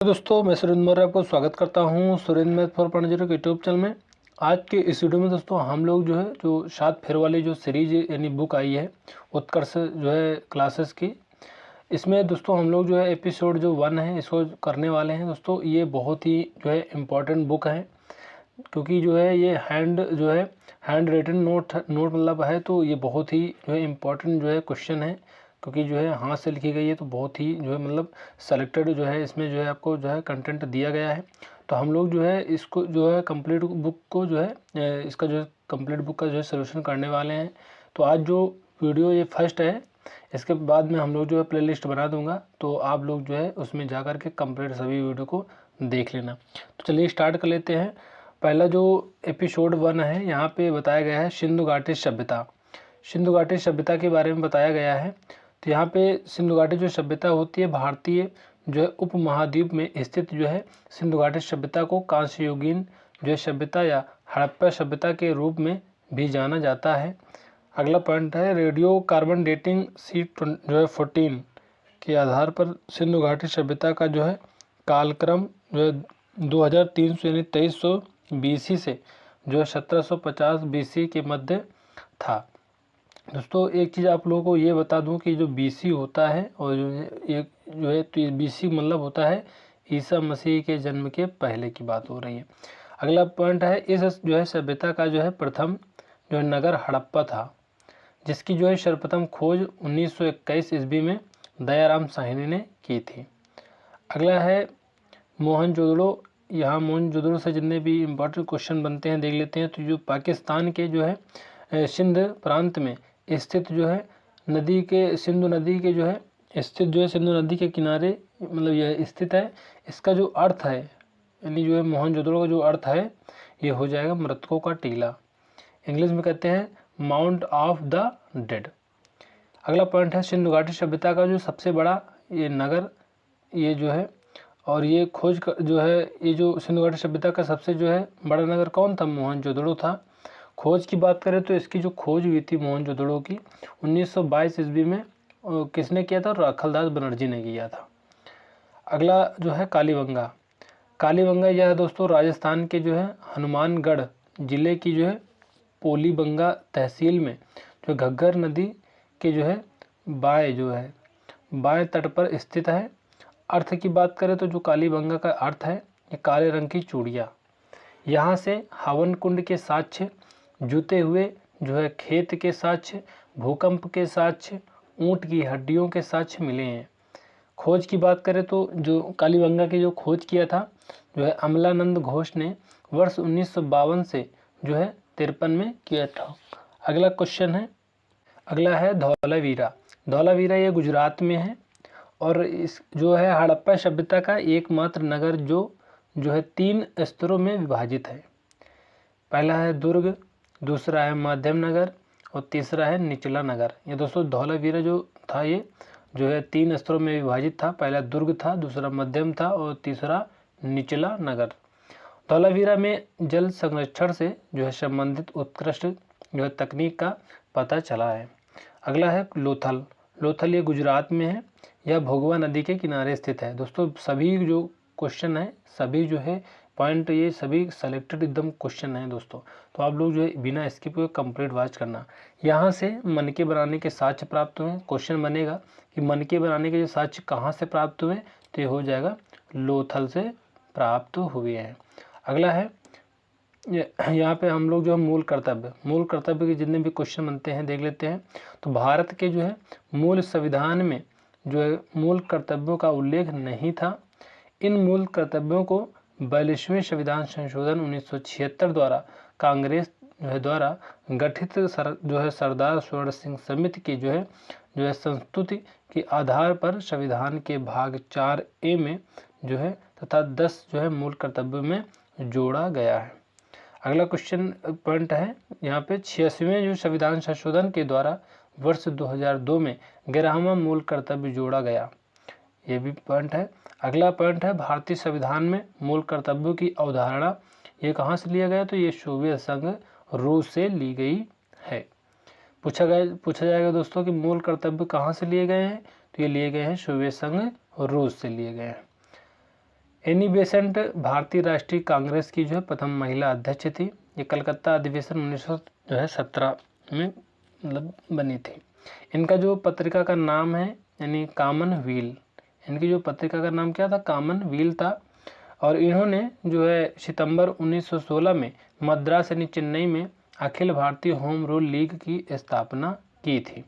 तो दोस्तों मैं सुरेंद्र मौर्य आपको स्वागत करता हूं सुरेंद्र मैथ फॉर पढ़ने के यूट्यूब चैनल में। आज के इस वीडियो में दोस्तों हम लोग जो है जो 7 फेर वाली जो सीरीज यानी बुक आई है उत्कर्ष जो है क्लासेस की, इसमें दोस्तों हम लोग जो है एपिसोड जो 1 है इसको करने वाले हैं। दोस्तों ये बहुत ही जो है इम्पॉर्टेंट बुक है, क्योंकि जो है ये हैंड रिटन नोट मतलब है, तो ये बहुत ही जो है इम्पॉर्टेंट जो है क्वेश्चन है, क्योंकि जो है हाथ से लिखी गई है, तो बहुत ही जो है मतलब सेलेक्टेड जो है इसमें जो है आपको जो है कंटेंट दिया गया है। तो हम लोग जो है इसको जो है कंप्लीट बुक को जो है इसका जो है कंप्लीट बुक का जो है सोल्यूशन करने वाले हैं। तो आज जो वीडियो ये फर्स्ट है, इसके बाद में हम लोग जो है प्ले लिस्ट बना दूंगा, तो आप लोग जो है उसमें जा कर के कंप्लीट सभी वीडियो को देख लेना। तो चलिए स्टार्ट कर लेते हैं। पहला जो एपिसोड 1 है, यहाँ पे बताया गया है सिंधु घाटी सभ्यता। सिंधु घाटी सभ्यता के बारे में बताया गया है। तो यहाँ पे सिंधु घाटी जो सभ्यता होती है भारतीय जो है उपमहाद्वीप में स्थित जो है सिंधु घाटी सभ्यता को कांस्य युगीन जो है सभ्यता या हड़प्पा सभ्यता के रूप में भी जाना जाता है। अगला पॉइंट है रेडियो कार्बन डेटिंग C14 के आधार पर सिंधु घाटी सभ्यता का जो है कालक्रम जो है 2300 यानी 2300 BC से जो है 1750 BC के मध्य था। दोस्तों एक चीज़ आप लोगों को ये बता दूं कि जो BC होता है और जो है तो BC मतलब होता है ईसा मसीह के जन्म के पहले की बात हो रही है। अगला पॉइंट है इस जो है सभ्यता का जो है प्रथम जो है नगर हड़प्पा था, जिसकी जो है सर्वप्रथम खोज 1921 ईस्वी में दयाराम साहनी ने की थी। अगला है मोहनजोदड़ो। यहाँ मोहनजोदड़ो से जितने भी इम्पोर्टेंट क्वेश्चन बनते हैं देख लेते हैं। तो जो पाकिस्तान के जो है सिंध प्रांत में स्थित जो है नदी के सिंधु नदी के जो है स्थित जो है सिंधु नदी के किनारे मतलब यह स्थित है। इसका जो अर्थ है यानी जो है मोहनजोदड़ो का जो अर्थ है ये हो जाएगा मृतकों का टीला। इंग्लिश में कहते हैं माउंट ऑफ द डेड। अगला पॉइंट है सिंधु घाटी सभ्यता का जो सबसे बड़ा ये नगर ये जो है और ये खोज जो है ये जो सिंधु घाटी सभ्यता का सबसे जो है बड़ा नगर कौन था, मोहनजोदड़ो था। खोज की बात करें तो इसकी जो खोज हुई थी मोहनजोदड़ो की 1922 ईस्वी में किसने किया था, राखलदास बनर्जी ने किया था। अगला जो है कालीबंगा। कालीबंगा यह दोस्तों राजस्थान के जो है हनुमानगढ़ जिले की जो है पोलीबंगा तहसील में जो घग्गर नदी के जो है बाएं तट पर स्थित है। अर्थ की बात करें तो जो कालीबंगा का अर्थ है ये काले रंग की चूड़िया। यहाँ से हवन कुंड के साक्ष्य, जूते हुए जो है खेत के साक्ष्य, भूकंप के साक्ष्य, ऊँट की हड्डियों के साक्ष्य मिले हैं। खोज की बात करें तो जो कालीबंगा की जो खोज किया था जो है अमलानंद घोष ने वर्ष 1952 से जो है 53 में किया था। अगला क्वेश्चन है, अगला है धौलावीरा। धौलावीरा ये गुजरात में है और इस जो है हड़प्पा सभ्यता का एकमात्र नगर जो है 3 स्तरों में विभाजित है। पहला है दुर्ग, दूसरा है मध्यम नगर और तीसरा है निचला नगर। ये दोस्तों धौलावीरा जो था ये जो है 3 स्तरों में विभाजित था। पहला दुर्ग था, दूसरा मध्यम था और तीसरा निचला नगर। धौलावीरा में जल संरक्षण से जो है संबंधित उत्कृष्ट जो है तकनीक का पता चला है। अगला है लोथल। लोथल ये गुजरात में है, यह भोगवा नदी के किनारे स्थित है। दोस्तों सभी जो क्वेश्चन है सभी जो है पॉइंट ये सभी सेलेक्टेड एकदम क्वेश्चन है दोस्तों। तो आप लोग जो है बिना स्किप हुए कंप्लीट वॉच करना। यहाँ से मनके बनाने के साक्ष्य प्राप्त हुए। क्वेश्चन बनेगा कि मनके बनाने के जो साक्ष्य कहाँ से प्राप्त हुए, तो ये हो जाएगा लोथल से प्राप्त हुए हैं। अगला है यहाँ पे हम लोग जो मूल कर्तव्य के जितने भी क्वेश्चन बनते हैं देख लेते हैं। तो भारत के जो है मूल संविधान में जो है मूल कर्तव्यों का उल्लेख नहीं था। इन मूल कर्तव्यों को 42वें संविधान संशोधन 1976 द्वारा कांग्रेस द्वारा गठित जो है सरदार स्वर्ण सिंह समिति की जो है संस्तुति के आधार पर संविधान के भाग 4A में जो है तथा 10 जो है मूल कर्तव्यों में जोड़ा गया है। अगला क्वेश्चन पॉइंट है यहाँ पे 86वें जो संविधान संशोधन के द्वारा वर्ष 2002 में 11वां मूल कर्तव्य जोड़ा गया, ये भी पॉइंट है। अगला पॉइंट है भारतीय संविधान में मूल कर्तव्यों की अवधारणा ये कहाँ से लिया गया, तो ये सोवियत संघ रूस से ली गई है। पूछा जाएगा दोस्तों कि मूल कर्तव्य कहाँ से लिए गए हैं, तो ये लिए गए हैं सोवियत संघ रूस से लिए गए हैं। एनी बेसेंट भारतीय राष्ट्रीय कांग्रेस की जो है प्रथम महिला अध्यक्ष थी। ये कलकत्ता अधिवेशन 1917 में मतलब बनी थी। इनका जो पत्रिका का नाम है यानी कॉमनवेल्थ, इनकी जो पत्रिका का नाम क्या था, कॉमनवेल्थ था। और इन्होंने जो है सितंबर 1916 में मद्रास यानी चेन्नई में Akhil Bharatiya home rule league की स्थापना की थी।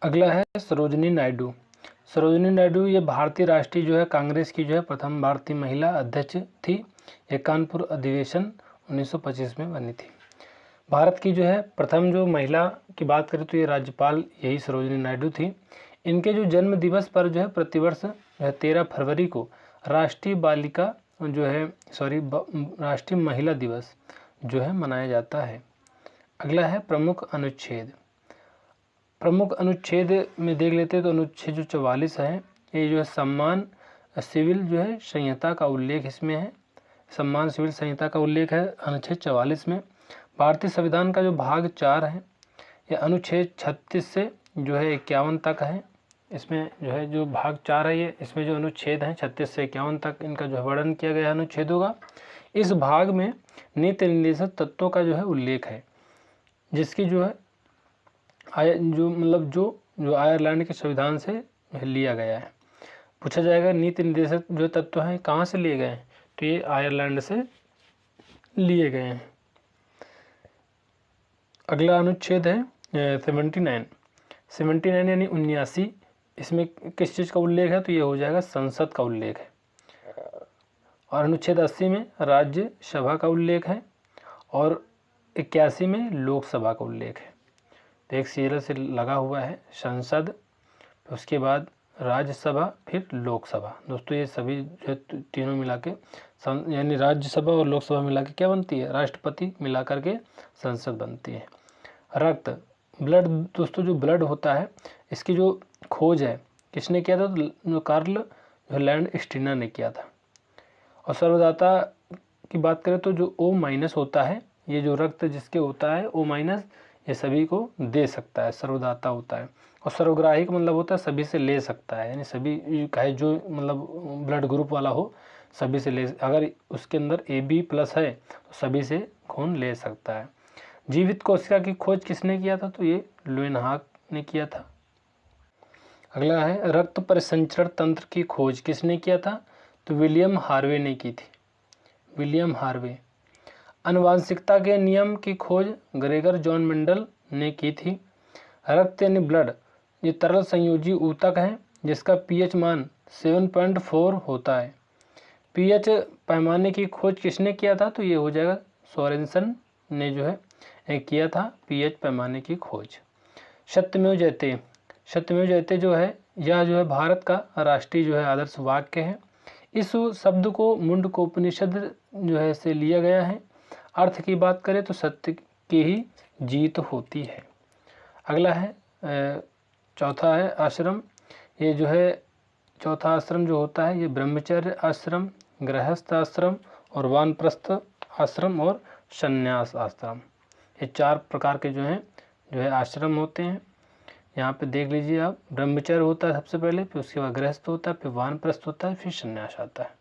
अगला है सरोजिनी नायडू। सरोजिनी नायडू ये भारतीय राष्ट्रीय जो है कांग्रेस की जो है प्रथम भारतीय महिला अध्यक्ष थी। ये कानपुर अधिवेशन 1925 में बनी थी। भारत की जो है प्रथम जो महिला की बात करें तो ये राज्यपाल यही सरोजिनी नायडू थी। इनके जो जन्म दिवस पर जो है प्रतिवर्ष 13 फरवरी को राष्ट्रीय बालिका जो है राष्ट्रीय महिला दिवस जो है मनाया जाता है। अगला है प्रमुख अनुच्छेद। प्रमुख अनुच्छेद में देख लेते हैं तो अनुच्छेद जो 44 है ये जो है सम्मान सिविल जो है संहिता का उल्लेख इसमें है। सम्मान सिविल संहिता का उल्लेख है अनुच्छेद 44 में। भारतीय संविधान का जो भाग 4 है यह अनुच्छेद 36 से जो है 51 तक है। इसमें जो है जो भाग 4 है ये, इसमें जो अनुच्छेद हैं 36 से 51 तक इनका जो है वर्णन किया गया अनुच्छेदों का। इस भाग में नीति निर्देशक तत्वों का जो है उल्लेख है, जिसकी जो है जो आयरलैंड के संविधान से लिया गया है। पूछा जाएगा नीति निर्देशक जो तत्व हैं कहाँ से लिए गए हैं, तो ये आयरलैंड से लिए गए हैं। अगला अनुच्छेद है 79 यानी 79। इसमें किस चीज़ का उल्लेख है, तो ये हो जाएगा संसद का उल्लेख है। और अनुच्छेद 80 में राज्यसभा का उल्लेख है और 81 में लोकसभा का उल्लेख है। तो एक सीरियल से लगा हुआ है संसद, उसके बाद राज्यसभा, फिर लोकसभा। दोस्तों ये सभी जो तीनों मिला के यानी राज्यसभा और लोकसभा मिला के क्या बनती है, राष्ट्रपति मिला करके संसद बनती है। रक्त ब्लड, दोस्तों जो ब्लड होता है इसकी जो खोज है किसने किया था, तो कार्ल लैंडस्टीनर ने किया था। और सर्वदाता की बात करें तो जो O- होता है, ये जो रक्त जिसके होता है O- ये सभी को दे सकता है, सर्वदाता होता है। और सर्वग्राही का मतलब होता है सभी से ले सकता है, यानी सभी कहे जो मतलब ब्लड ग्रुप वाला हो सभी से ले, अगर उसके अंदर AB+ है तो सभी से खून ले सकता है। जीवित कोशिका की खोज किसने किया था, तो ये लुएनहाक ने किया था। अगला है रक्त परिसंचरण तंत्र की खोज किसने किया था, तो विलियम हार्वे ने की थी, विलियम हार्वे। आनुवांशिकता के नियम की खोज ग्रेगर जॉन मेंडल ने की थी। रक्त यानी ब्लड ये तरल संयोजी ऊतक है जिसका pH मान 7.4 होता है। pH पैमाने की खोज किसने किया था, तो ये हो जाएगा सोरेनसन ने जो है किया था pH पैमाने की खोज। सत्यमेव जयते, सत्यमेव जयते जो है यह जो है भारत का राष्ट्रीय जो है आदर्श वाक्य है। इस शब्द को मुंडकोपनिषद जो है से लिया गया है। अर्थ की बात करें तो सत्य की ही जीत होती है। अगला है चौथा है आश्रम। ये जो है चौथा आश्रम जो होता है ये ब्रह्मचर्य आश्रम, गृहस्थ आश्रम और वानप्रस्थ आश्रम और संन्यास आश्रम, ये 4 प्रकार के जो है आश्रम होते हैं। यहाँ पे देख लीजिए आप, ब्रह्मचर्य होता है सबसे पहले, फिर उसके बाद गृहस्थ होता है, फिर वानप्रस्थ होता है, फिर संन्यास आता है।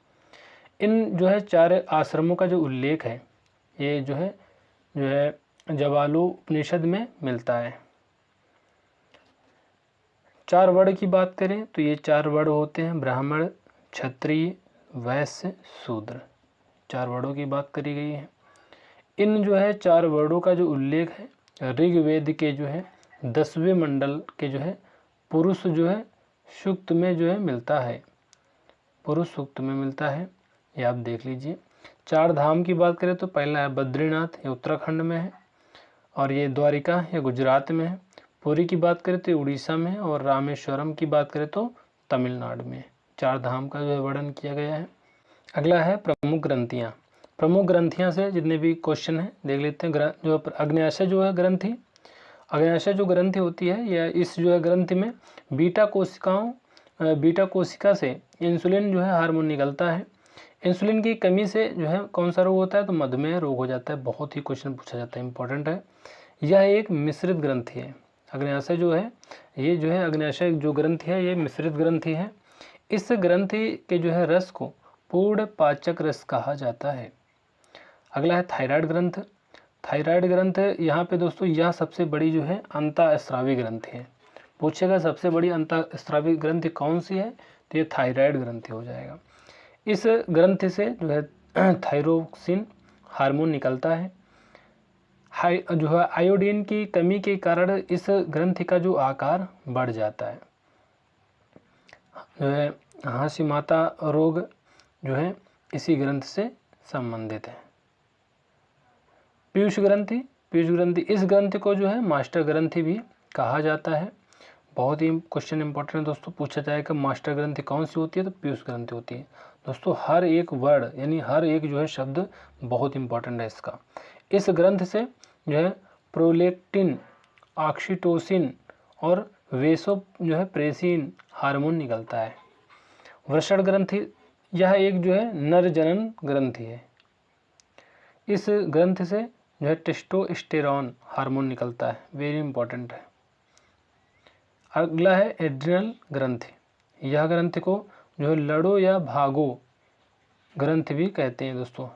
इन जो है 4 आश्रमों का जो उल्लेख है ये जो है जवालोपनिषद में मिलता है। 4 वर्ण की बात करें तो ये 4 वर्ण होते हैं, ब्राह्मण, क्षत्रिय, वैश्य, शूद्र। 4 वर्णों की बात करी गई है। इन जो है 4 वर्णों का जो उल्लेख है ऋग्वेद के जो है 10वें मंडल के जो है पुरुष जो है सूक्त में जो है मिलता है, पुरुष सूक्त में मिलता है, ये आप देख लीजिए। 4 धाम की बात करें तो पहला है बद्रीनाथ, ये उत्तराखंड में है, और ये द्वारिका ये गुजरात में है। पुरी की बात करें तो उड़ीसा में, और रामेश्वरम की बात करें तो तमिलनाडु में। 4 धाम का जो है वर्णन किया गया है। अगला है प्रमुख ग्रंथियाँ। प्रमुख ग्रंथियाँ से जितने भी क्वेश्चन हैं देख लेते हैं। जो अग्न्याशय जो है ग्रंथि, अग्न्याशय जो ग्रंथि होती है या इस जो है ग्रंथि में बीटा कोशिका से इंसुलिन जो है हार्मोन निकलता है। इंसुलिन की कमी से जो है कौन सा रोग होता है, तो मधुमेह रोग हो जाता है। बहुत ही क्वेश्चन पूछा जाता है, इंपॉर्टेंट है। यह एक मिश्रित ग्रंथि है। अग्न्याशय जो है ये जो है अग्न्याशय जो ग्रंथि है ये मिश्रित ग्रंथि है। इस ग्रंथि के जो है रस को पूर्ण पाचक रस कहा जाता है? अगला है थायराइड ग्रंथ। थायराइड ग्रंथ यहाँ पे दोस्तों यह सबसे बड़ी जो है अंतःस्रावी ग्रंथि है। पूछेगा सबसे बड़ी अंतःस्रावी ग्रंथि कौन सी है, तो ये थायराइड ग्रंथि हो जाएगा। इस ग्रंथि से जो है थायरोक्सिन हार्मोन निकलता है। जो है आयोडीन की कमी के कारण इस ग्रंथि का जो आकार बढ़ जाता है। जो है हाँसी माता रोग जो है इसी ग्रंथ से संबंधित है। पीयूष ग्रंथि। पीयूष ग्रंथि, इस ग्रंथि को जो है मास्टर ग्रंथि भी कहा जाता है। बहुत ही क्वेश्चन इंपॉर्टेंट है दोस्तों, पूछा जाएगा मास्टर ग्रंथि कौन सी होती है, तो पीयूष ग्रंथि होती है। दोस्तों हर एक वर्ड यानी हर एक जो है शब्द बहुत इंपॉर्टेंट है इसका। इस ग्रंथ से जो है प्रोलेक्टिन, ऑक्सीटोसिन और वेसो जो है प्रेसिन हार्मोन निकलता है। वृषण ग्रंथि, यह एक जो है नर जनन ग्रंथि है। इस ग्रंथ से जो है टेस्टोस्टेरॉन हार्मोन निकलता है, वेरी इंपॉर्टेंट है। अगला है एड्रिनल ग्रंथि। यह ग्रंथि को जो है लड़ो या भागो ग्रंथि भी कहते हैं दोस्तों,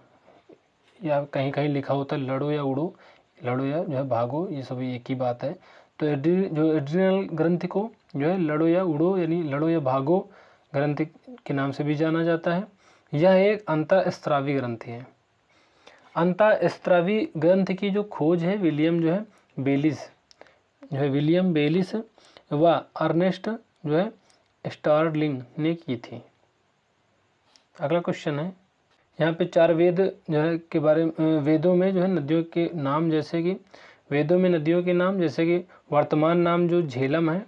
या कहीं कहीं लिखा होता है लड़ो या उड़ो, लड़ो या जो है भागो, ये सभी एक ही बात है। तो जो एड्रिनल ग्रंथि को जो है लड़ो या उड़ो यानी लड़ो या भागो ग्रंथि के नाम से भी जाना जाता है। यह एक अंतःस्रावी ग्रंथि है। अंतःस्रावी ग्रंथि की जो खोज है विलियम बेलिस व अर्नेस्ट जो है स्टार्लिंग ने की थी। अगला क्वेश्चन है, यहाँ पे 4 वेद जो है के बारे में, वेदों में जो है नदियों के नाम, जैसे कि वेदों में नदियों के नाम, जैसे कि वर्तमान नाम जो झेलम है,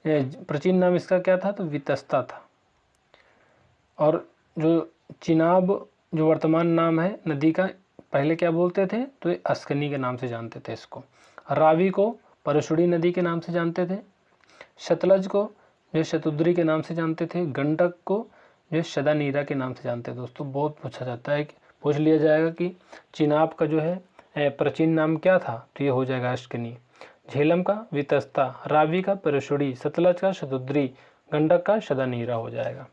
प्राचीन नाम इसका क्या था, तो वितस्ता था। और जो चिनाब जो वर्तमान नाम है नदी का, पहले क्या बोलते थे, तो ये अस्कनी के नाम से जानते थे इसको। रावी को परशुड़ी नदी के नाम से जानते थे। सतलज को जो शतुद्री के नाम से जानते थे। गंडक को जो शदानीरा के नाम से जानते हैं। दोस्तों बहुत पूछा जाता है कि पूछ लिया जाएगा कि चिनाब का जो है प्राचीन नाम क्या था, तो ये हो जाएगा अस्कनी। झेलम का वितस्ता, रावी का परशुड़ी, सतलज का शतुद्री, गंडक का शदानीरा हो जाएगा।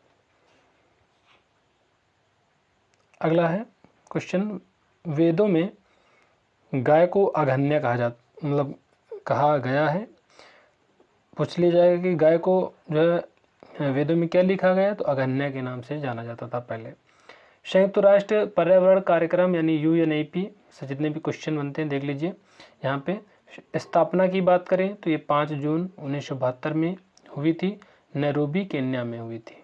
अगला है क्वेश्चन, वेदों में गाय को अघन्या कहा गया है। पूछ लिया जाएगा कि गाय को जो है वेदों में क्या लिखा गया, तो अघन्या के नाम से जाना जाता था पहले। संयुक्त राष्ट्र पर्यावरण कार्यक्रम यानी UNEP से जितने भी क्वेश्चन बनते हैं देख लीजिए। यहाँ पे स्थापना की बात करें तो ये 5 जून 1972 में हुई थी, नैरोबी केन्या में हुई थी।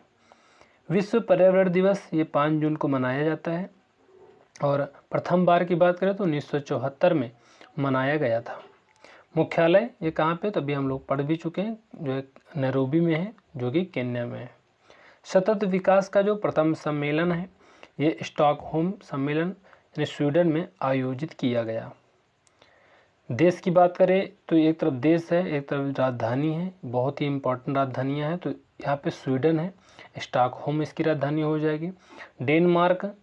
विश्व पर्यावरण दिवस ये 5 जून को मनाया जाता है। और प्रथम बार की बात करें तो 1974 में मनाया गया था। मुख्यालय ये कहाँ पे, तो अभी हम लोग पढ़ भी चुके हैं, जो नैरोबी में है, जो कि केन्या में है। सतत विकास का जो प्रथम सम्मेलन है ये स्टॉकहोम सम्मेलन यानी स्वीडन में आयोजित किया गया। देश की बात करें तो एक तरफ देश है, एक तरफ राजधानी है, बहुत ही इंपॉर्टेंट राजधानियाँ हैं। तो यहाँ पे स्वीडन है, स्टॉकहोम इसकी राजधानी हो जाएगी। डेनमार्क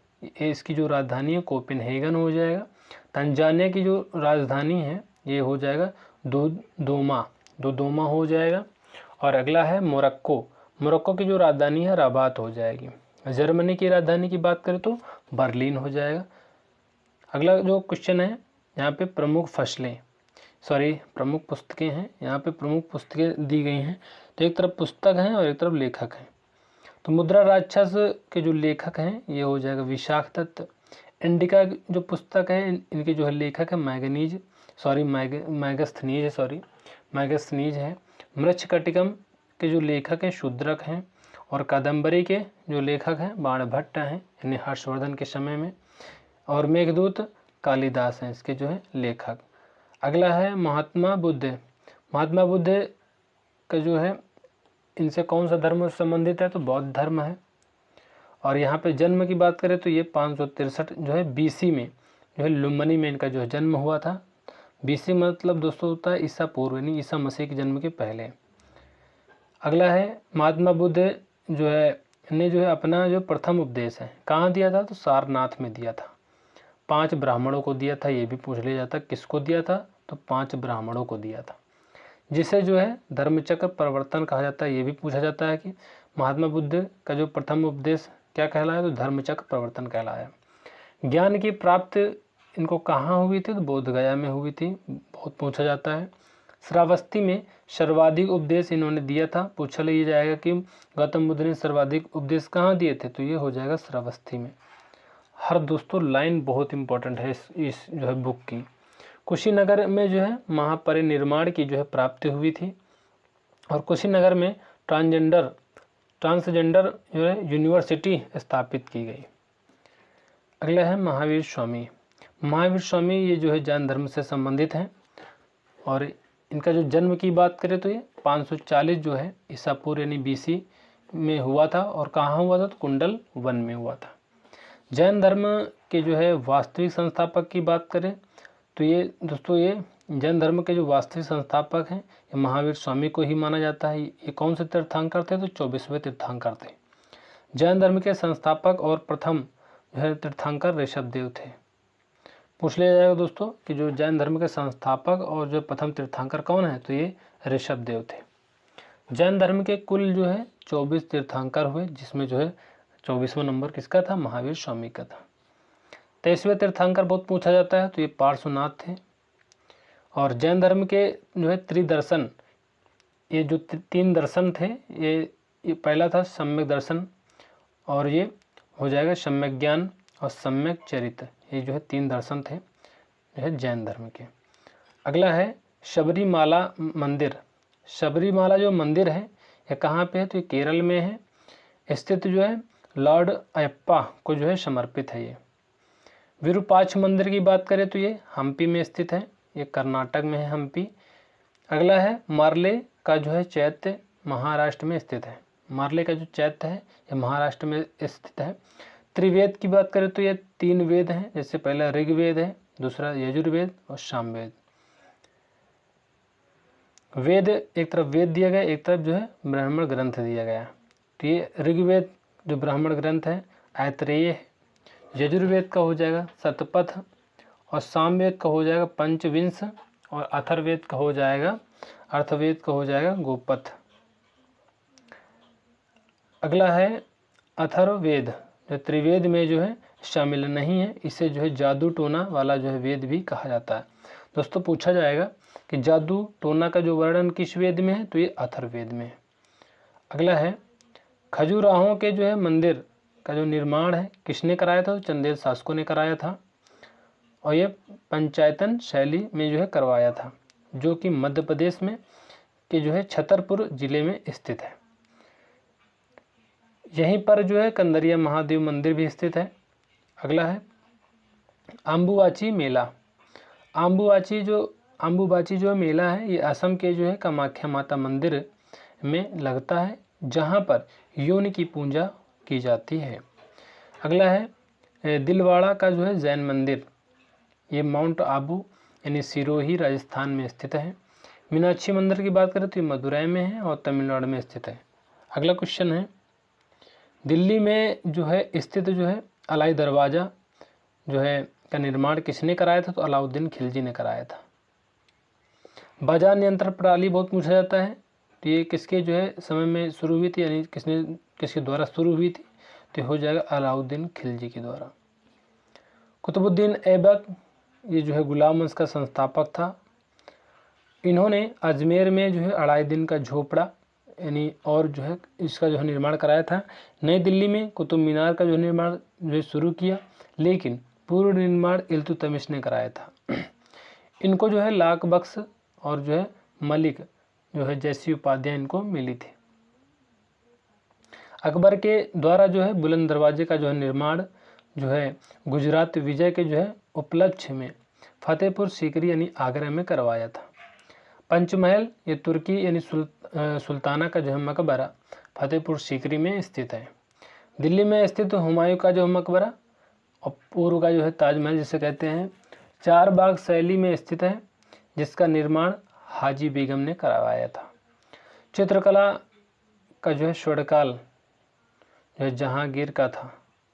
इसकी जो राजधानी है कोपेनहेगन हो जाएगा। तंजानिया की जो राजधानी है ये हो जाएगा दोदोमा हो जाएगा। और अगला है मोरक्को की जो राजधानी है रबात हो जाएगी। जर्मनी की राजधानी की बात करें तो बर्लिन हो जाएगा। अगला जो क्वेश्चन है यहाँ पे प्रमुख पुस्तकें हैं। यहाँ पे प्रमुख पुस्तकें दी गई हैं, तो एक तरफ पुस्तक हैं और एक तरफ लेखक हैं। तो मुद्रा राक्षस के जो लेखक हैं ये हो जाएगा विशाख दत्त। इंडिका जो पुस्तक है इनके जो है लेखक है मैगस्थनीज है। मृच्छकटिकम के जो लेखक हैं शूद्रक हैं। और कादम्बरी के जो लेखक हैं बाणभट्ट हैं, यानी हर्षवर्धन के समय में। और मेघदूत कालिदास हैं इसके जो है लेखक। अगला है महात्मा बुद्ध का जो है इनसे कौन सा धर्म संबंधित है, तो बौद्ध धर्म है। और यहाँ पे जन्म की बात करें तो ये 563 जो है BC में जो है लुम्बिनी में इनका जो है जन्म हुआ था। BC मतलब दोस्तों होता है ईसा पूर्व, यानी ईसा मसीह के जन्म के पहले। अगला है महात्मा बुद्ध जो है ने जो है अपना जो प्रथम उपदेश है कहाँ दिया था, तो सारनाथ में दिया था। 5 ब्राह्मणों को दिया था, ये भी पूछ लिया जाता किसको दिया था, तो 5 ब्राह्मणों को दिया था, जिसे जो है धर्मचक्र प्रवर्तन कहा जाता है। ये भी पूछा जाता है कि महात्मा बुद्ध का जो प्रथम उपदेश क्या कहलाया, तो धर्मचक्र प्रवर्तन कहलाया। ज्ञान की प्राप्ति इनको कहाँ हुई थी, तो बोधगया में हुई थी, बहुत पूछा जाता है। श्रावस्ती में सर्वाधिक उपदेश इन्होंने दिया था। पूछा ये जाएगा कि गौतम बुद्ध ने सर्वाधिक उपदेश कहाँ दिए थे, तो ये हो जाएगा श्रावस्ती में। हर दोस्तों लाइन बहुत इंपॉर्टेंट है इस जो है बुक की। कुशीनगर में जो है महापरिनिर्वाण की जो है प्राप्ति हुई थी, और कुशीनगर में ट्रांसजेंडर जो है यूनिवर्सिटी स्थापित की गई। अगला है महावीर स्वामी। महावीर स्वामी ये जो है जैन धर्म से संबंधित हैं, और इनका जो जन्म की बात करें तो ये 540 जो है ईसा पूर्व यानी BC में हुआ था, और कहाँ हुआ था, तो कुंडल वन में हुआ था। जैन धर्म के जो है वास्तविक संस्थापक की बात करें तो ये दोस्तों, ये जैन धर्म के जो वास्तविक संस्थापक हैं ये महावीर स्वामी को ही माना जाता है। ये कौन से तीर्थंकर थे, तो 24वें तीर्थंकर थे। जैन धर्म के संस्थापक और प्रथम जो है तीर्थंकर ऋषभदेव थे। पूछ लिया जाएगा दोस्तों कि जो जैन धर्म के संस्थापक और जो प्रथम तीर्थंकर कौन है, तो ये ऋषभदेव थे। जैन धर्म के कुल जो है 24 तीर्थंकर हुए, जिसमें जो है 24वां नंबर किसका था, महावीर स्वामी का था। 23वें तीर्थंकर बहुत पूछा जाता है, तो ये पार्श्वनाथ थे। और जैन धर्म के जो है त्रिदर्शन, ये जो 3 दर्शन थे, ये पहला था सम्यक दर्शन, और ये हो जाएगा सम्यक ज्ञान और सम्यक चरित्र। ये जो है 3 दर्शन थे जो है जैन धर्म के। अगला है शबरीमाला मंदिर। शबरीमाला जो मंदिर है ये कहाँ पे है, तो ये केरल में है स्थित, जो है लॉर्ड अयप्पा को जो है समर्पित है ये। विरूपाक्ष मंदिर की बात करें तो ये हम्पी में स्थित है, ये कर्नाटक में है हम्पी। अगला है मार्ले का जो है चैत्य, महाराष्ट्र में स्थित है। मार्ले का जो चैत्य है ये महाराष्ट्र में स्थित है। त्रिवेद की बात करें तो ये 3 वेद हैं, जैसे पहला ऋग्वेद है, दूसरा यजुर्वेद और सामवेद। वेद एक तरफ वेद दिया गया, एक तरफ जो है ब्राह्मण ग्रंथ दिया गया। तो ये ऋग्वेद जो ब्राह्मण ग्रंथ है ऐतरेय है, यजुर्वेद का हो जाएगा शतपथ, और सामवेद का हो जाएगा पंचविंश, और अथर्ववेद का हो जाएगा अर्थवेद का हो जाएगा गोपथ। अगला है अथर्ववेद, जो त्रिवेद में जो है शामिल नहीं है, इसे जो है जादू टोना वाला जो है वेद भी कहा जाता है। दोस्तों पूछा जाएगा कि जादू टोना का जो वर्णन किस वेद में है, तो ये अथर्ववेद में है। अगला है खजुराहों के जो है मंदिर का जो निर्माण है किसने कराया था, तो चंदेल शासकों ने कराया था, और ये पंचायतन शैली में जो है करवाया था, जो कि मध्य प्रदेश में के जो है छतरपुर जिले में स्थित है। यहीं पर जो है कंदरिया महादेव मंदिर भी स्थित है। अगला है अम्बुबाची मेला। अम्बुबाची जो मेला है ये असम के जो है कामाख्या माता मंदिर में लगता है, जहाँ पर योनि की पूजा की जाती है। अगला है दिलवाड़ा का जो है जैन मंदिर, ये माउंट आबू यानी सिरोही राजस्थान में स्थित है। मीनाक्षी मंदिर की बात करें तो ये मदुरई में है और तमिलनाडु में स्थित है। अगला क्वेश्चन है दिल्ली में जो है स्थित जो है अलाई दरवाज़ा जो है का निर्माण किसने कराया था, तो अलाउद्दीन खिलजी ने कराया था। बाजार नियंत्रण प्रणाली बहुत पूछा जाता है, तो ये किसके जो है समय में शुरू हुई थी, यानी किसके द्वारा शुरू हुई थी, तो हो जाएगा अलाउद्दीन खिलजी के द्वारा। कुतुबुद्दीन ऐबक ये जो है गुलाम वंश का संस्थापक था। इन्होंने अजमेर में जो है 2.5 दिन का झोपड़ा यानी और जो है इसका जो है निर्माण कराया था। नई दिल्ली में कुतुब मीनार का जो निर्माण जो है शुरू किया, लेकिन पूर्ण निर्माण इल्तुतमिश ने कराया था। इनको जो है लाख बख्श और जो है मलिक जो है जैसी उपाधियाँ इनको मिली थी। अकबर के द्वारा जो है बुलंद दरवाजे का जो है निर्माण जो है गुजरात विजय के जो है उपलक्ष्य में फतेहपुर सीकरी यानी आगरा में करवाया था। पंचमहल ये तुर्की यानी सुल्ताना का जो है मकबरा फतेहपुर सीकरी में स्थित है। दिल्ली में स्थित हुमायूं का जो मकबरा और पूर्व का जो है ताजमहल जिसे कहते हैं 4 बाग शैली में स्थित है, जिसका निर्माण हाजी बेगम ने करवाया था। चित्रकला का जो है स्वर्णकाल जो है जहांगीर का था।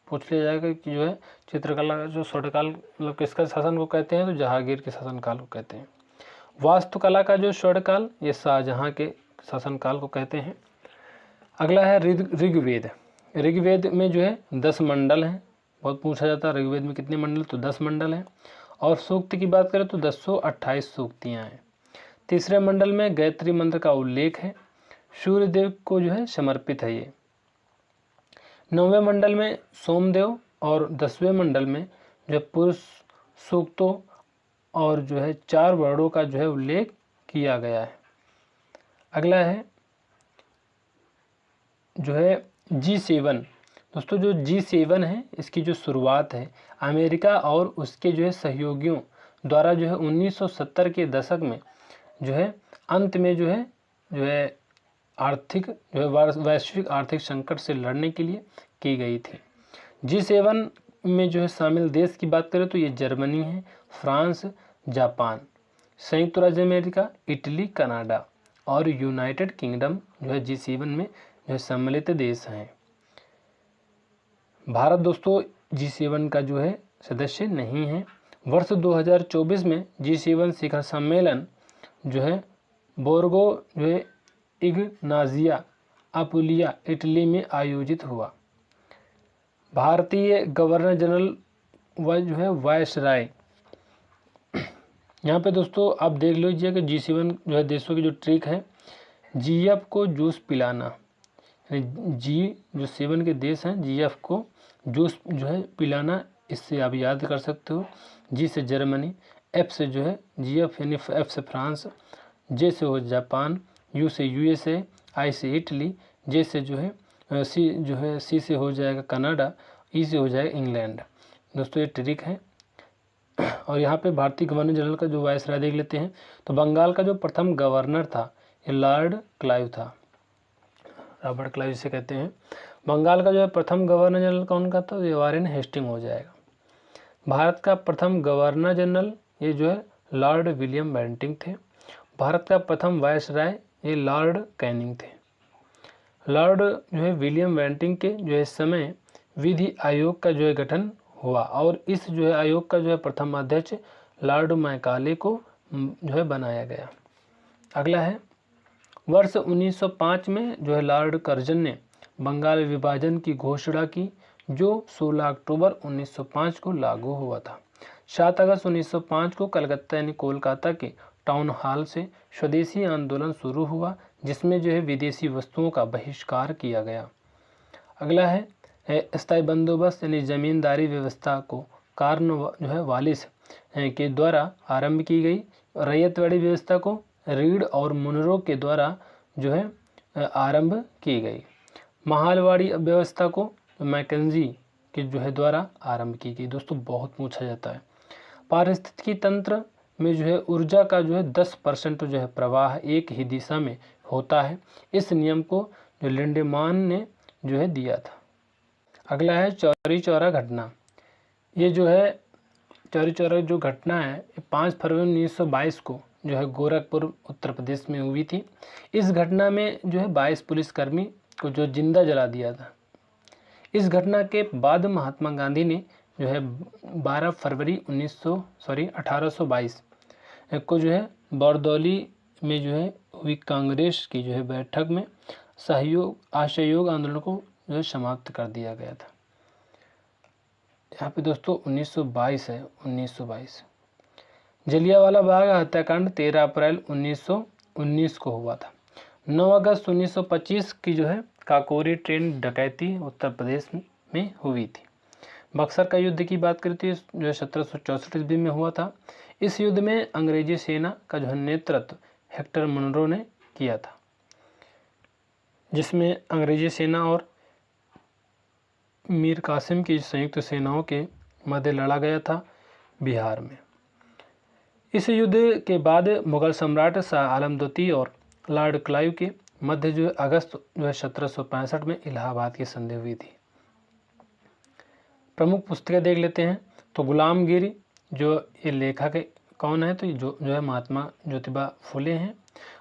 पूछ लिया जाएगा कि जो है चित्रकला का जो स्वर्णकाल मतलब किसका शासन को कहते हैं, तो जहांगीर के शासनकाल को कहते हैं। वास्तुकला का जो स्वर्णकाल ये शाहजहां के शासनकाल को कहते हैं। अगला है ऋग्वेद। ऋग्वेद में जो है 10 मंडल हैं, बहुत पूछा जाता है ऋग्वेद में कितने मंडल, तो 10 मंडल हैं। और सूक्त की बात करें तो 1028 सूक्तियाँ हैं। तीसरे मंडल में गायत्री मंत्र का उल्लेख है, सूर्यदेव को जो है समर्पित है ये। 9वें मंडल में सोमदेव और 10वें मंडल में जो है पुरुष सूक्तों और जो है 4 वर्णों का जो है उल्लेख किया गया है। अगला है जो है G7। दोस्तों जो G7 है इसकी जो शुरुआत है अमेरिका और उसके जो है सहयोगियों द्वारा जो है 1970 के दशक में जो है अंत में जो है आर्थिक जो है वैश्विक आर्थिक संकट से लड़ने के लिए की गई थी। G7 में जो है शामिल देश की बात करें तो ये जर्मनी है, फ्रांस, जापान, संयुक्त राज्य अमेरिका, इटली, कनाडा और यूनाइटेड किंगडम जो है G7 में जो है सम्मिलित देश हैं। भारत दोस्तों G7 का जो है सदस्य नहीं है। वर्ष 2024 में G7 शिखर सम्मेलन जो है बोर्गो जो है इग्नाजिया अपुलिया इटली में आयोजित हुआ। भारतीय गवर्नर जनरल व जो है वायसराय, यहाँ पे दोस्तों आप देख लीजिए कि G7 जो है देशों की जो ट्रिक है, GF को जूस पिलाना, G7 के देश हैं, GF को जूस जो है पिलाना, इससे आप याद कर सकते हो। G से जर्मनी, F से जो है GF यानी F से फ्रांस, J से हो जापान, U से USA, I से इटली, J से जो है C से हो जाएगा कनाडा, E से हो जाएगा इंग्लैंड। दोस्तों ये ट्रिक है। और यहाँ पे भारतीय गवर्नर जनरल का जो वायसराय देख लेते हैं, तो बंगाल का जो प्रथम गवर्नर था ये लॉर्ड क्लाइव था, रॉबर्ट क्लाइव जिसे कहते हैं। बंगाल का जो है प्रथम गवर्नर जनरल कौन का था, ये वारेन हेस्टिंग हो जाएगा। भारत का प्रथम गवर्नर जनरल ये जो है लॉर्ड विलियम बेंटिंग थे। भारत का प्रथम वायसराय ये लॉर्ड कैनिंग थे। लॉर्ड जो है विलियम बेंटिंग के जो है समय विधि आयोग का जो है गठन हुआ और इस जो है आयोग का जो है प्रथम अध्यक्ष लॉर्ड मैकाले को जो है बनाया गया। अगला है वर्ष 1905 में जो है लॉर्ड कर्जन ने बंगाल विभाजन की घोषणा की जो 16 अक्टूबर 1905 को लागू हुआ था। 7 अगस्त 1905 को कलकत्ता यानी कोलकाता के टाउन हॉल से स्वदेशी आंदोलन शुरू हुआ जिसमें जो है विदेशी वस्तुओं का बहिष्कार किया गया। अगला है स्थायी बंदोबस्त यानी जमींदारी व्यवस्था को कॉर्नवालिस के द्वारा आरंभ की गई। रैयतवाड़ी व्यवस्था को रीड और मुनरो के द्वारा जो है आरंभ की गई। महालवाड़ी व्यवस्था को मैकेंजी के जो है द्वारा आरंभ की गई। दोस्तों बहुत पूछा जाता है। पारिस्थितिकी तंत्र में जो है ऊर्जा का जो है 10% जो है प्रवाह एक ही दिशा में होता है। इस नियम को जो लिंडेमान ने जो है दिया था। अगला है चौरी चौरा घटना। ये जो है चौरी चौरा जो घटना है 5 फरवरी 1922 को जो है गोरखपुर उत्तर प्रदेश में हुई थी। इस घटना में जो है 22 पुलिसकर्मी को जो जिंदा जला दिया था। इस घटना के बाद महात्मा गांधी ने जो है 12 फरवरी 1822 को जो है बरदौली में जो है हुई कांग्रेस की जो है बैठक में असहयोग आंदोलन को जो है समाप्त कर दिया गया था। यहाँ पे दोस्तों 1922 है 1922। जलियांवाला बाग हत्याकांड 13 अप्रैल 1919 को हुआ था। 9 अगस्त 1925 की जो है काकोरी ट्रेन डकैती उत्तर प्रदेश में हुई थी। बक्सर का युद्ध की बात करती है जो 1764 ईस्वी में हुआ था। इस युद्ध में अंग्रेजी सेना का जो है नेतृत्व हेक्टर मुनरो ने किया था, जिसमें अंग्रेजी सेना और मीर कासिम की संयुक्त सेनाओं के मध्य लड़ा गया था बिहार में। इस युद्ध के बाद मुगल सम्राट शाह आलम द्वितीय और लॉर्ड क्लाइव के मध्य जो है अगस्त जो है 1765 में इलाहाबाद की संधि हुई थी। प्रमुख पुस्तकें देख लेते हैं तो गुलामगिरी जो ये लेखक कौन है, तो जो है महात्मा ज्योतिबा फुले हैं।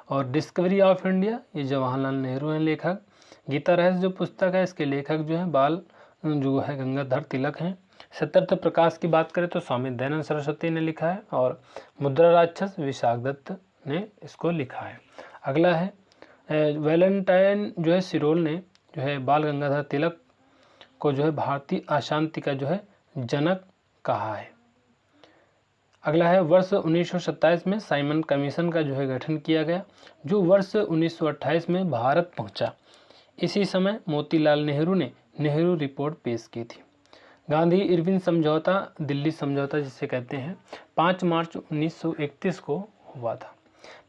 और डिस्कवरी ऑफ इंडिया ये जवाहरलाल नेहरू हैं लेखक। गीता रहस्य जो पुस्तक है इसके लेखक जो है बाल जो है गंगाधर तिलक हैं। सत्यर्थ प्रकाश की बात करें तो स्वामी दयानंद सरस्वती ने लिखा है और मुद्रा राक्षस विशाख दत्त ने इसको लिखा है। अगला है वैलेंटाइन जो है सिरोल ने जो है बाल गंगाधर तिलक को जो है भारतीय अशांति का जो है जनक कहा है। अगला है वर्ष 1927 में साइमन कमीशन का जो है गठन किया गया, जो वर्ष 1928 में भारत पहुंचा। इसी समय मोतीलाल नेहरू ने नेहरू रिपोर्ट पेश की थी। गांधी इरविन समझौता, दिल्ली समझौता जिसे कहते हैं, 5 मार्च 1931 को हुआ था।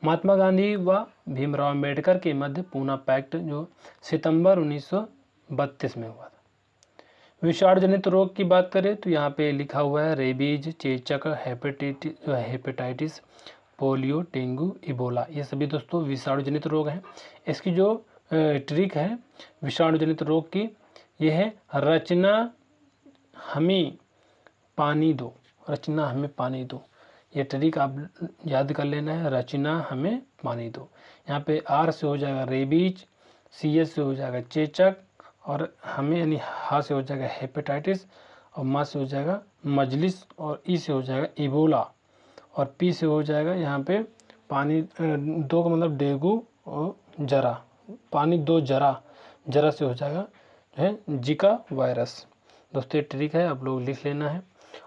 महात्मा गांधी व भीमराव अम्बेडकर के मध्य पूना पैक्ट जो सितंबर 1932 में हुआ था। विषाणु जनित रोग की बात करें तो यहाँ पे लिखा हुआ है रेबीज, चेचक, हेपेटाइटिस, पोलियो, डेंगू, इबोला, ये सभी दोस्तों विषाणु जनित रोग हैं। इसकी जो ट्रिक है विषाणु जनित रोग की, यह है रचना हमें पानी दो, रचना हमें पानी दो। ये ट्रिक आप याद कर लेना है, रचना हमें पानी दो। यहाँ पे आर से हो जाएगा रेबीज, सी एस से हो जाएगा चेचक, और हमें यानी हा से हो जाएगा हेपेटाइटिस, और मा से हो जाएगा मजलिस, और ई से हो जाएगा इबोला, और पी से हो जाएगा यहाँ पे पानी दो का मतलब डेंगू, और जरा पानी दो जरा, जरा से हो जाएगा जो है जिका वायरस। दोस्तों ये ट्रिक है, आप लोग लिख लेना है।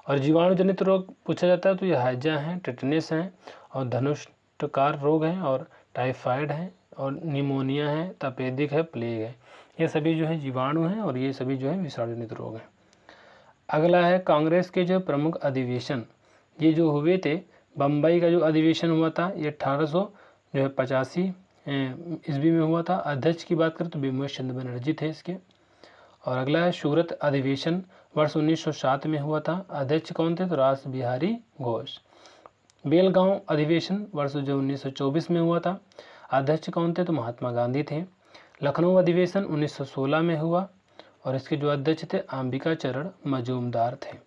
और जीवाणु जनित रोग पूछा जाता है तो ये हैजा हैं, टेटनेस हैं, और धनुष्टकार रोग हैं, और टाइफाइड है, और निमोनिया है, तपेदिक है, प्लेग है। ये सभी जो है जीवाणु हैं, और ये सभी जो है विषाणु जनित रोग हैं। अगला है कांग्रेस के जो प्रमुख अधिवेशन, ये जो हुए थे, बम्बई का जो अधिवेशन हुआ था ये 1885 ईस्वी में हुआ था। अध्यक्ष की बात करें तो बिमोश चंद्र बनर्जी थे इसके। और अगला है सूरत अधिवेशन, वर्ष 1907 में हुआ था। अध्यक्ष कौन थे तो रास बिहारी घोष। बेलगांव अधिवेशन वर्ष जो 1924 में हुआ था। अध्यक्ष कौन थे तो महात्मा गांधी थे। लखनऊ अधिवेशन 1916 में हुआ, और इसके जो अध्यक्ष थे अंबिका चरण मजूमदार थे।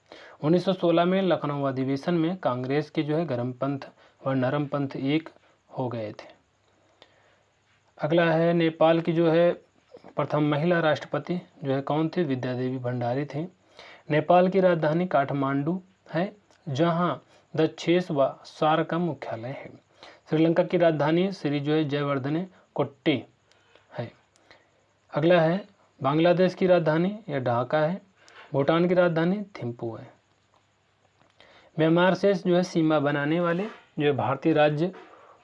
1916 में लखनऊ अधिवेशन में कांग्रेस के जो है गर्म पंथ व नरम पंथ एक हो गए थे। अगला है नेपाल की जो है प्रथम महिला राष्ट्रपति जो है कौन थे, विद्या देवी भंडारी थे। नेपाल की राजधानी काठमांडू है, जहाँ दक्षेस व सार का मुख्यालय है। श्रीलंका की राजधानी श्री जो है जयवर्धने कोट्टे है। अगला है बांग्लादेश की राजधानी यह ढाका है। भूटान की राजधानी थिम्पू है। म्यांमार से जो है सीमा बनाने वाले जो है भारतीय राज्य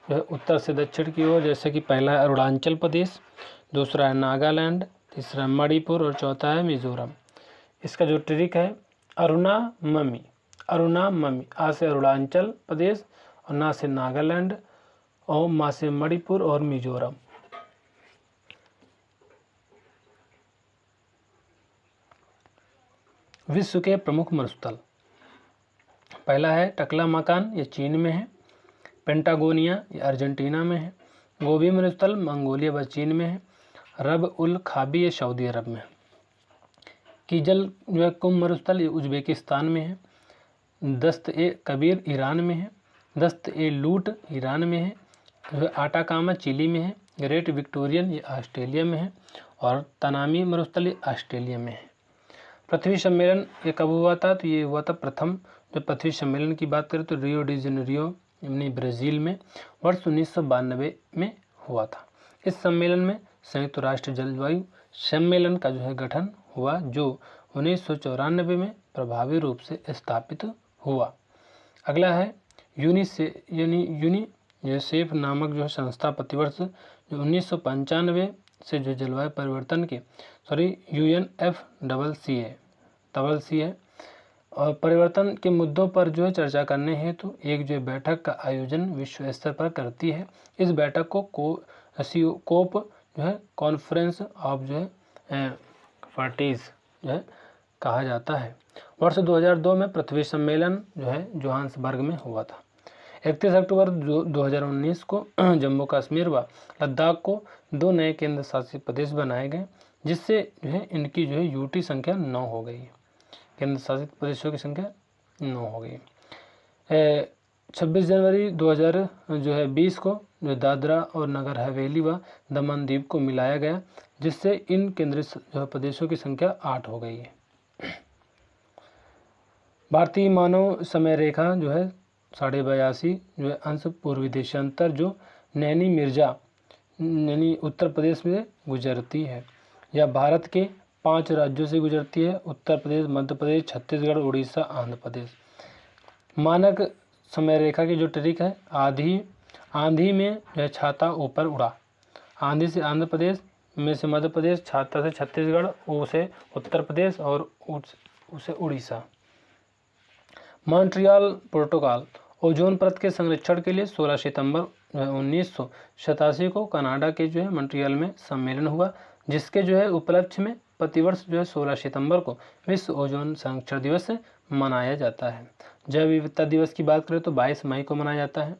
जो है उत्तर से दक्षिण की ओर, जैसे कि पहला है अरुणाचल प्रदेश, दूसरा है नागालैंड, तीसरा मणिपुर, और चौथा है मिजोरम। इसका जो ट्रिक है अरुणाममी, अरुणाममी, आ से अरुणाचल प्रदेश, और ना से नागालैंड, और मा से मणिपुर और मिजोरम। विश्व के प्रमुख मरुस्थल, पहला है टकलामाकान, ये चीन में है। पेंटागोनिया ये अर्जेंटीना में है। गोबी मरुस्थल मंगोलिया व चीन में है। रब उल खाबी ये सऊदी अरब में है। कीजल जो है कुंभ मरुस्थल ये उज्बेकिस्तान में है। दस्त ए कबीर ईरान में है। दस्त ए लूट ईरान में है। जो आटाकामा चिली में है। ग्रेट विक्टोरियन ये ऑस्ट्रेलिया में है। और तनामी मरुस्थल ये ऑस्ट्रेलिया में है। पृथ्वी सम्मेलन ये कब हुआ था तो ये हुआ था प्रथम जो पृथ्वी सम्मेलन की बात करें तो रियो डी जेनेरियो यानी ब्राज़ील में वर्ष 1992 में हुआ था। इस सम्मेलन में संयुक्त राष्ट्र जलवायु सम्मेलन का जो है गठन हुआ, जो 1994 में प्रभावी रूप से स्थापित हुआ। अगला है यूनिसेफ नामक जो है संस्था प्रतिवर्ष जो 1995 से जो जलवायु परिवर्तन के UNFCCC है और परिवर्तन के मुद्दों पर जो है चर्चा करने हेतु एक जो बैठक का आयोजन विश्व स्तर पर करती है। इस बैठक को कोप जो है कॉन्फ्रेंस ऑफ जो है पार्टीज जो है कहा जाता है। वर्ष 2002 में पृथ्वी सम्मेलन जो है जोहान्सबर्ग में हुआ था। 31 अक्टूबर 2019 को जम्मू कश्मीर व लद्दाख को 2 नए केंद्र शासित प्रदेश बनाए गए, जिससे जो है इनकी जो है यूटी संख्या 9 हो गई है। केंद्र शासित प्रदेशों की संख्या 9 हो गई। 26 जनवरी 2020 को जो दादरा और नगर हवेली व दमन द्वीप को मिलाया गया, जिससे इन केंद्रीय प्रदेशों की संख्या 8 हो गई है। भारतीय मानव समय रेखा जो है 82.5 जो है अंश पूर्वी देशांतर जो नैनी मिर्जा यानी उत्तर प्रदेश में गुजरती है। यह भारत के 5 राज्यों से गुजरती है, उत्तर प्रदेश, मध्य प्रदेश, छत्तीसगढ़, उड़ीसा, आंध्र प्रदेश। मानक समय रेखा की जो ट्रिक है, आंधी में जो है छाता ऊपर उड़ा। आंधी से आंध्र प्रदेश, में से मध्य प्रदेश, छाता से छत्तीसगढ़, ओ से उत्तर प्रदेश और उसे उड़ीसा। मॉन्ट्रियल प्रोटोकॉल ओजोन परत के संरक्षण के लिए 16 सितंबर 1987 को कनाडा के जो है मॉन्ट्रियल में सम्मेलन हुआ, जिसके जो है उपलक्ष्य में प्रतिवर्ष जो है 16 सितंबर को विश्व ओजोन संरक्षण दिवस मनाया जाता है। जैव विविधता दिवस की बात करें तो 22 मई को मनाया जाता है।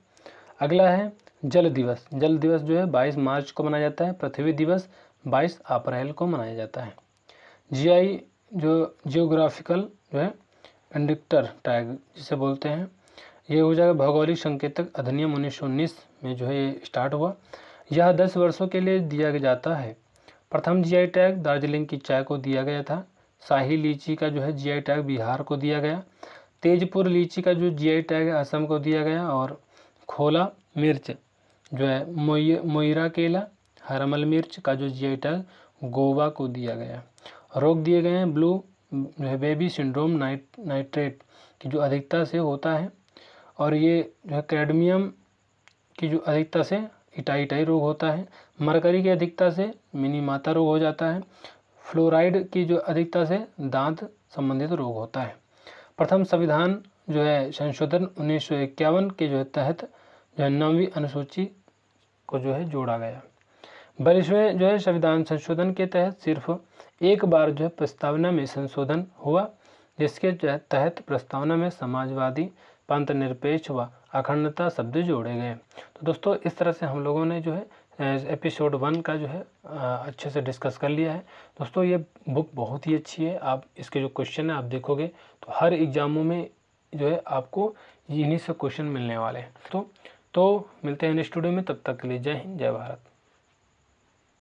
अगला है जल दिवस। जल दिवस जो है 22 मार्च को मनाया जाता है। पृथ्वी दिवस 22 अप्रैल को मनाया जाता है। जीआई जो जियोग्राफिकल जो है इंडिकेटर टैग जिसे बोलते हैं, ये हो जाएगा भौगोलिक संकेतक अधिनियम 1919 में जो है ये स्टार्ट हुआ। यह 10 वर्षों के लिए दिया जाता है। प्रथम जीआई टैग दार्जिलिंग की चाय को दिया गया था। शाही लीची का जो है जीआई टैग बिहार को दिया गया। तेजपुर लीची का जो जीआई टैग है असम को दिया गया। और खोला मिर्च जो है मोइरा केला हरमल मिर्च का जो जीआई टैग गोवा को दिया गया। रोग दिए गए हैं ब्लू बेबी सिंड्रोम नाइट्रेट की जो अधिकता से होता है, और ये जो है कैडमियम की जो अधिकता से इटाई रोग होता है। मरकरी की अधिकता से मिनीमाता रोग हो जाता है। फ्लोराइड की जो अधिकता से दांत संबंधित रोग होता है। प्रथम संविधान जो है संशोधन 1951 के जो है तहत जो है 9वीं अनुसूची को जो है जोड़ा गया। 22वें जो है संविधान संशोधन के तहत सिर्फ एक बार जो है प्रस्तावना में संशोधन हुआ, जिसके तहत प्रस्तावना में समाजवादी, पंथ निरपेक्ष व अखंडता शब्द जोड़े गए। तो दोस्तों इस तरह से हम लोगों ने जो है एपिसोड 1 का जो है अच्छे से डिस्कस कर लिया है। दोस्तों ये बुक बहुत ही अच्छी है। आप इसके जो क्वेश्चन है आप देखोगे तो हर एग्जामों में जो है आपको इन्हीं से क्वेश्चन मिलने वाले हैं। तो मिलते हैं नेक्स्ट वीडियो में, तब तक के लिए जय हिंद, जय भारत।